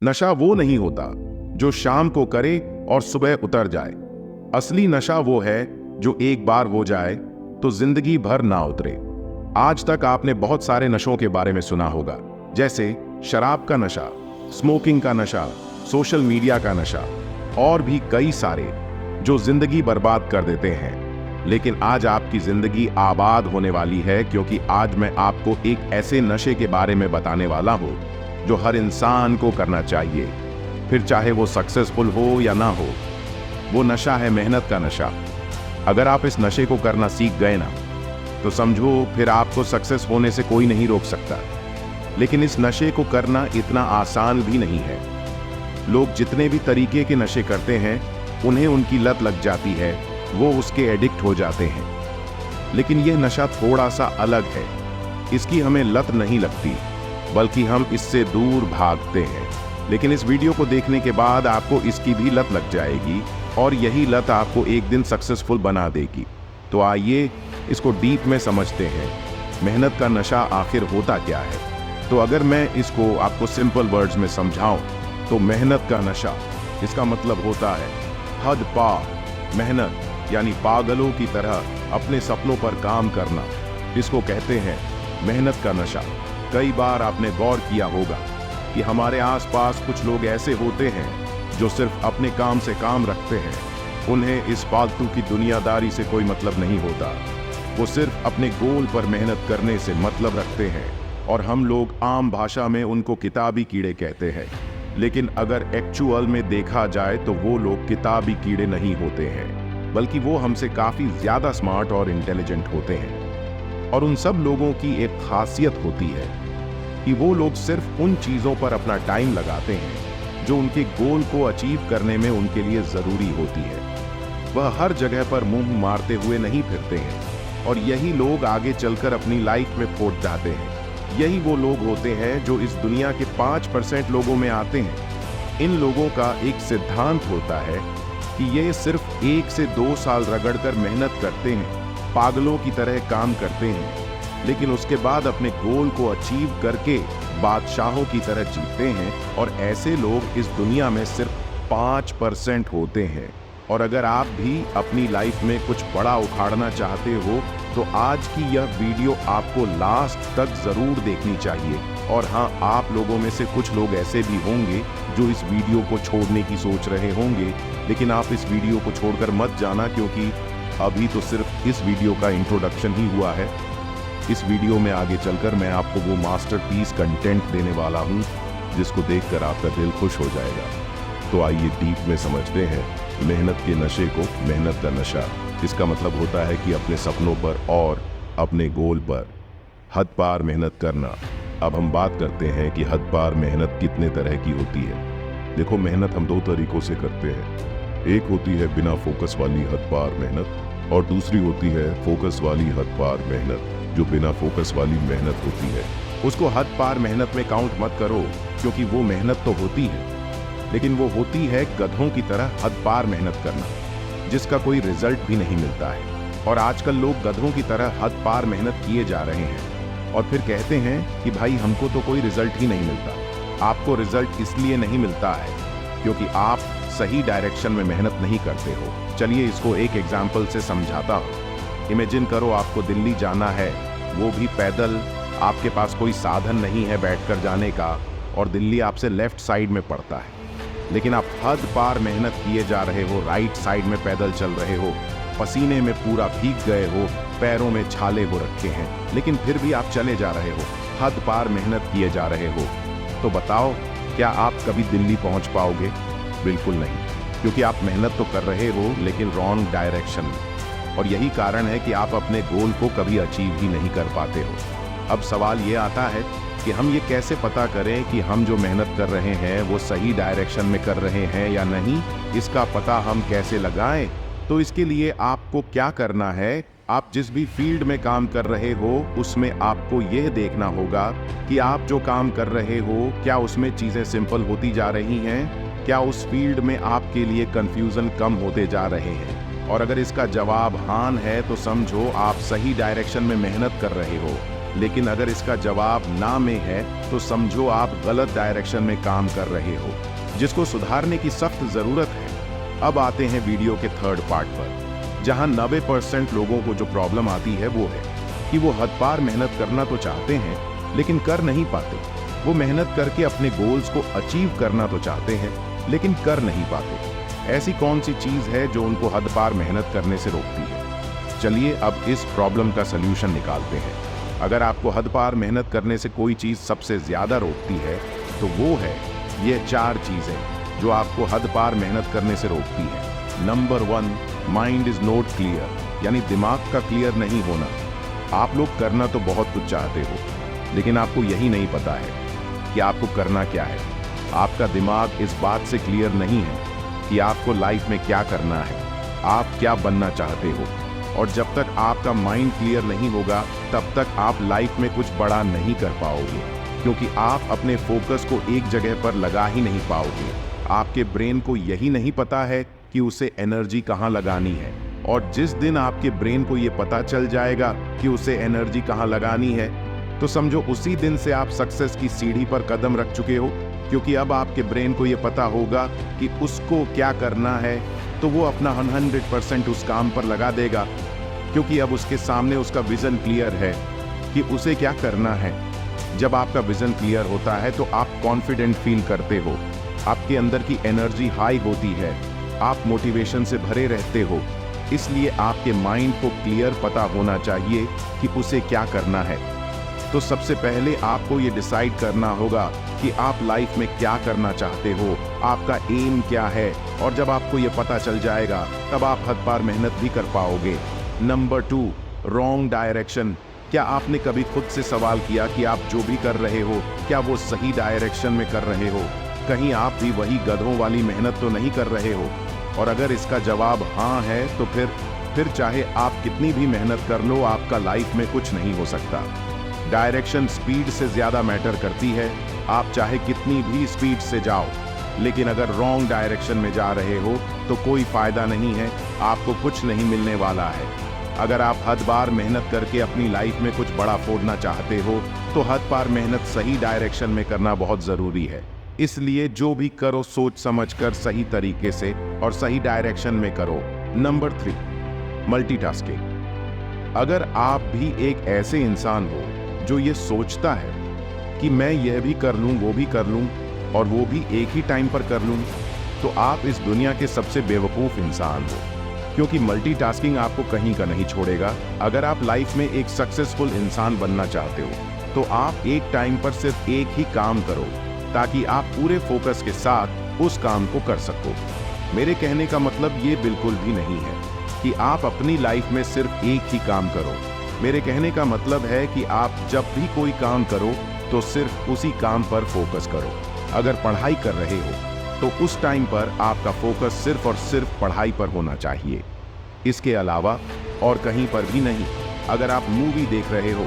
नशा वो नहीं होता जो शाम को करे और सुबह उतर जाए। असली नशा वो है जो एक बार हो जाए तो जिंदगी भर ना उतरे। आज तक आपने बहुत सारे नशों के बारे में सुना होगा, जैसे शराब का नशा, स्मोकिंग का नशा, सोशल मीडिया का नशा और भी कई सारे जो जिंदगी बर्बाद कर देते हैं। लेकिन आज आपकी जिंदगी आबाद होने वाली है, क्योंकि आज मैं आपको एक ऐसे नशे के बारे में बताने वाला हूं जो हर इंसान को करना चाहिए, फिर चाहे वो सक्सेसफुल हो या ना हो। वो नशा है मेहनत का नशा। अगर आप इस नशे को करना सीख गए ना, तो समझो फिर आपको सक्सेस होने से कोई नहीं रोक सकता। लेकिन इस नशे को करना इतना आसान भी नहीं है। लोग जितने भी तरीके के नशे करते हैं, उन्हें उनकी लत लग जाती है, वो उसके एडिक्ट हो जाते हैं। लेकिन यह नशा थोड़ा सा अलग है। इसकी हमें लत नहीं लगती, बल्कि हम इससे दूर भागते हैं। लेकिन इस वीडियो को देखने के बाद आपको इसकी भी लत लग जाएगी और यही लत आपको एक दिन सक्सेसफुल बना देगी। तो आइए इसको डीप में समझते हैं। मेहनत का नशा आखिर होता क्या है? तो अगर मैं इसको आपको सिंपल वर्ड्स में समझाऊं, तो मेहनत का नशा, इसका मतलब होता है हद पार मेहनत, यानी पागलों की तरह अपने सपनों पर काम करना। इसको कहते हैं मेहनत का नशा। कई बार आपने गौर किया होगा कि हमारे आसपास कुछ लोग ऐसे होते हैं जो सिर्फ अपने काम से काम रखते हैं। उन्हें इस फालतू की दुनियादारी से कोई मतलब नहीं होता। वो सिर्फ अपने गोल पर मेहनत करने से मतलब रखते हैं, और हम लोग आम भाषा में उनको किताबी कीड़े कहते हैं। लेकिन अगर एक्चुअल में देखा जाए तो वो लोग किताबी कीड़े नहीं होते हैं, बल्कि वो हमसे काफी ज्यादा स्मार्ट और इंटेलिजेंट होते हैं। और उन सब लोगों की एक खासियत होती है कि वो लोग सिर्फ उन चीजों पर अपना टाइम लगाते हैं जो उनके गोल को अचीव करने में उनके लिए जरूरी होती है। वह हर जगह पर मुंह मारते हुए नहीं फिरते हैं, और यही लोग आगे चलकर अपनी लाइफ में फौट जाते हैं। यही वो लोग होते हैं जो इस दुनिया के 5% लोगों में आते हैं। इन लोगों का एक सिद्धांत होता है कि ये सिर्फ 1 से 2 साल रगड़कर मेहनत करते हैं, पागलों की तरह काम करते हैं, लेकिन उसके बाद अपने गोल को अचीव करके बादशाहों की तरह जीते हैं। और ऐसे लोग इस दुनिया में सिर्फ 5% होते हैं। और अगर आप भी अपनी लाइफ में कुछ बड़ा उखाड़ना चाहते हो, तो आज की यह वीडियो आपको लास्ट तक जरूर देखनी चाहिए। और हाँ, आप लोगों में से कुछ लोग ऐसे भी होंगे जो इस वीडियो को छोड़ने की सोच रहे होंगे, लेकिन आप इस वीडियो को छोड़कर मत जाना, क्योंकि अभी तो सिर्फ इस वीडियो का इंट्रोडक्शन ही हुआ है। इस वीडियो में आगे चलकर मैं आपको वो मास्टरपीस कंटेंट देने वाला हूँ जिसको देखकर आपका दिल खुश हो जाएगा। तो आइए डीप में समझते हैं मेहनत के नशे को। मेहनत का नशा, इसका मतलब होता है कि अपने सपनों पर और अपने गोल पर हद पार मेहनत करना। अब हम बात करते हैं कि हद पार मेहनत कितने तरह की होती है। देखो, मेहनत हम 2 तरीकों से करते हैं। एक होती है बिना फोकस वाली हद पार मेहनत, और दूसरी होती है फोकस वाली हद पार मेहनत। जो बिना फोकस वाली मेहनत होती है उसको हद पार मेहनत में काउंट मत करो, क्योंकि वो मेहनत तो होती है, लेकिन वो होती है गधों की तरह हद पार मेहनत करना, जिसका कोई रिजल्ट भी नहीं मिलता है। और आजकल लोग गधों की तरह हद पार मेहनत किए जा रहे हैं और फिर कहते हैं कि भाई हमको तो कोई रिजल्ट ही नहीं मिलता। आपको रिजल्ट इसलिए नहीं मिलता है क्योंकि आप सही डायरेक्शन में मेहनत नहीं करते हो। चलिए इसको एक एग्जाम्पल से समझाता हूँ। इमेजिन करो आपको दिल्ली जाना है, वो भी पैदल। आपके पास कोई साधन नहीं है बैठकर जाने का, और दिल्ली आपसे लेफ्ट साइड में पड़ता है। लेकिन आप हद पार मेहनत किए जा रहे हो, राइट साइड में पैदल चल रहे हो, पसीने में पूरा भीग गए हो, पैरों में छाले हो रखे हैं, लेकिन फिर भी आप चले जा रहे हो, हद पार मेहनत किए जा रहे हो। तो बताओ, क्या आप कभी दिल्ली पहुंच पाओगे? बिल्कुल नहीं, क्योंकि आप मेहनत तो कर रहे हो लेकिन रॉन्ग डायरेक्शन में। और यही कारण है कि आप अपने गोल को कभी अचीव ही नहीं कर पाते हो। अब सवाल ये आता है कि हम ये कैसे पता करें कि हम जो मेहनत कर रहे हैं वो सही डायरेक्शन में कर रहे हैं या नहीं? इसका पता हम कैसे लगाएं? तो इसके लिए आपको क्या करना है, आप जिस भी फील्ड में काम कर रहे हो उसमें आपको यह देखना होगा कि आप जो काम कर रहे हो, क्या उसमें चीजें सिंपल होती जा रही हैं? क्या उस फील्ड में आपके लिए कंफ्यूजन कम होते जा रहे हैं? और अगर इसका जवाब हाँ है तो समझो आप सही डायरेक्शन में मेहनत कर रहे हो। लेकिन अगर इसका जवाब ना में है तो समझो आप गलत डायरेक्शन में काम कर रहे हो, जिसको सुधारने की सख्त जरूरत है। अब आते हैं वीडियो के थर्ड पार्ट पर, जहां 90% लोगों को जो प्रॉब्लम आती है वो है कि वो हद पार मेहनत करना तो चाहते हैं लेकिन कर नहीं पाते। वो मेहनत करके अपने गोल्स को अचीव करना तो चाहते हैं लेकिन कर नहीं पाते। ऐसी कौन सी चीज है जो उनको हद पार मेहनत करने से रोकती है? चलिए अब इस प्रॉब्लम का सलूशन निकालते हैं। अगर आपको हद पार मेहनत करने से कोई चीज सबसे ज्यादा रोकती है तो वो है ये 4 चीजें जो आपको हद पार मेहनत करने से रोकती है। Number 1, mind is not clear, यानी दिमाग का क्लियर नहीं होना। आप लोग करना तो बहुत कुछ चाहते हो, लेकिन आपको यही नहीं पता है कि आपको करना क्या है। आपका दिमाग इस बात से क्लियर नहीं है कि आपको लाइफ में क्या करना है, आप क्या बनना चाहते हो। और जब तक आपका माइंड क्लियर नहीं होगा तब तक आप लाइफ में कुछ बड़ा नहीं कर पाओगे, क्योंकि आप अपने फोकस को एक जगह पर लगा ही नहीं पाओगे। आपके ब्रेन को यही नहीं पता है कि उसे एनर्जी कहाँ लगानी है, और जिस दिन आपके ब्रेन को ये पता चल जाएगा कि उसे एनर्जी कहाँ लगानी है तो समझो उसी दिन से आप सक्सेस की सीढ़ी पर कदम रख चुके हो, क्योंकि अब आपके ब्रेन को ये पता होगा कि उसको क्या करना है तो वो अपना 100% उस काम पर लगा देगा, क्योंकि अब उसके सामने उसका विजन क्लियर है कि उसे क्या करना है। जब आपका विजन क्लियर होता है तो आप कॉन्फिडेंट फील करते हो, आपके अंदर की एनर्जी हाई होती है, आप मोटिवेशन से भरे रहते हो। इसलिए आपके माइंड को क्लियर पता होना चाहिए कि उसे क्या करना है। तो सबसे पहले आपको ये डिसाइड करना होगा कि आप लाइफ में क्या करना चाहते हो, आपका एम क्या है, और जब आपको ये पता चल जाएगा तब आप हद पार मेहनत भी कर पाओगे। Number 2, wrong direction. क्या आपने कभी खुद से सवाल किया कि आप जो भी कर रहे हो क्या वो सही डायरेक्शन में कर रहे हो? कहीं आप भी वही गधों वाली मेहनत तो नहीं कर रहे हो? और अगर इसका जवाब हाँ है तो फिर चाहे आप कितनी भी मेहनत कर लो आपका लाइफ में कुछ नहीं हो सकता। डायरेक्शन स्पीड से ज्यादा मैटर करती है। आप चाहे कितनी भी स्पीड से जाओ, लेकिन अगर रॉन्ग डायरेक्शन में जा रहे हो तो कोई फायदा नहीं है, आपको कुछ नहीं मिलने वाला है। अगर आप हद पार मेहनत करके अपनी लाइफ में कुछ बड़ा फोड़ना चाहते हो तो हद पार मेहनत सही डायरेक्शन में करना बहुत जरूरी है। इसलिए जो भी करो सोच समझकर सही तरीके से और सही डायरेक्शन में करो। Number 3, multitasking. अगर आप भी एक ऐसे इंसान हो जो ये सोचता है कि मैं यह भी कर लूं, वो भी कर लूं और वो भी एक ही टाइम पर कर लूं, तो आप इस दुनिया के सबसे बेवकूफ इंसान हो, क्योंकि मल्टीटास्किंग आपको कहीं का नहीं छोड़ेगा। अगर आप लाइफ में एक सक्सेसफुल इंसान बनना चाहते हो तो आप एक टाइम पर सिर्फ एक ही काम करो, ताकि आप पूरे फोकस के साथ उस काम को कर सको। मेरे कहने का मतलब ये बिल्कुल भी नहीं है कि आप अपनी लाइफ में सिर्फ एक ही काम करो। मेरे कहने का मतलब है कि आप जब भी कोई काम करो तो सिर्फ उसी काम पर फोकस करो। अगर पढ़ाई कर रहे हो तो उस टाइम पर आपका फोकस सिर्फ और सिर्फ पढ़ाई पर होना चाहिए, इसके अलावा और कहीं पर भी नहीं। अगर आप मूवी देख रहे हो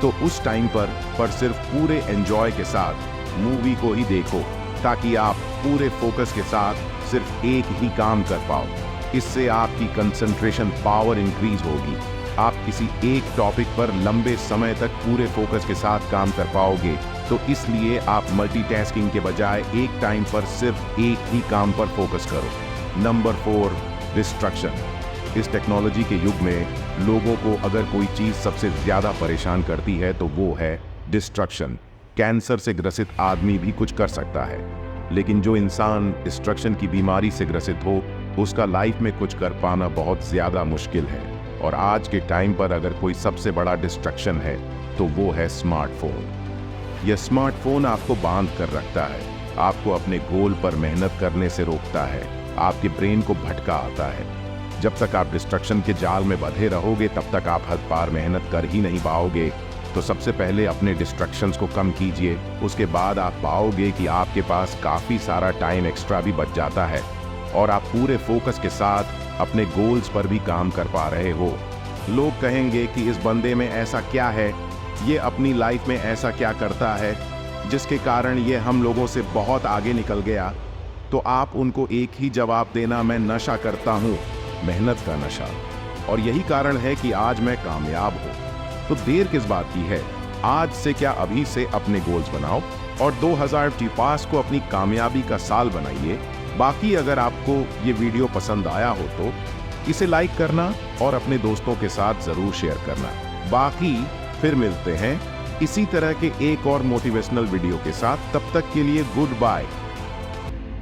तो उस टाइम पर सिर्फ पूरे एंजॉय के साथ मूवी को ही देखो, ताकि आप पूरे फोकस के साथ सिर्फ एक ही काम कर पाओ। इससे आपकी कंसंट्रेशन पावर इंक्रीज होगी। आप किसी एक टॉपिक पर लंबे समय तक पूरे फोकस के साथ काम कर पाओगे। तो इसलिए आप मल्टीटास्किंग के बजाय एक टाइम पर सिर्फ एक ही काम पर फोकस करो। Number 4, destruction. इस टेक्नोलॉजी के युग में लोगों को अगर कोई चीज सबसे ज्यादा परेशान करती है तो वो है डिस्ट्रक्शन। कैंसर से ग्रसित आदमी भी कुछ कर सकता है, लेकिन जो इंसान डिस्ट्रक्शन की बीमारी से ग्रसित हो उसका लाइफ में कुछ कर पाना बहुत ज्यादा मुश्किल है। और आज के टाइम पर अगर कोई सबसे बड़ा डिस्ट्रक्शन है तो वो है स्मार्टफोन। यह स्मार्टफोन आपको बांध कर रखता है, आपको अपने गोल पर मेहनत करने से रोकता है, आपके ब्रेन को भटका आता है। जब तक आप डिस्ट्रक्शन के जाल में बंधे रहोगे तब तक आप हद पार मेहनत कर ही नहीं पाओगे। तो सबसे पहले अपने डिस्ट्रैक्शंस को कम कीजिए, उसके बाद आप पाओगे कि आपके पास काफी सारा टाइम एक्स्ट्रा भी बच जाता है और आप पूरे फोकस के साथ अपने गोल्स पर भी काम कर पा रहे हो। लोग कहेंगे कि इस बंदे में ऐसा क्या है, ये अपनी लाइफ में ऐसा क्या करता है जिसके कारण ये हम लोगों से बहुत आगे निकल गया। तो आप उनको एक ही जवाब देना, मैं नशा करता हूँ, मेहनत का नशा, और यही कारण है कि आज मैं कामयाब हूँ। तो देर किस बात की है, आज से क्या अभी से अपने गोल्स बनाओ और 2025 को अपनी कामयाबी का साल बनाइए। बाकी अगर आपको ये वीडियो पसंद आया हो तो इसे लाइक करना और अपने दोस्तों के साथ जरूर शेयर करना। बाकी फिर मिलते हैं इसी तरह के एक और मोटिवेशनल वीडियो के साथ। तब तक के लिए गुड बाय।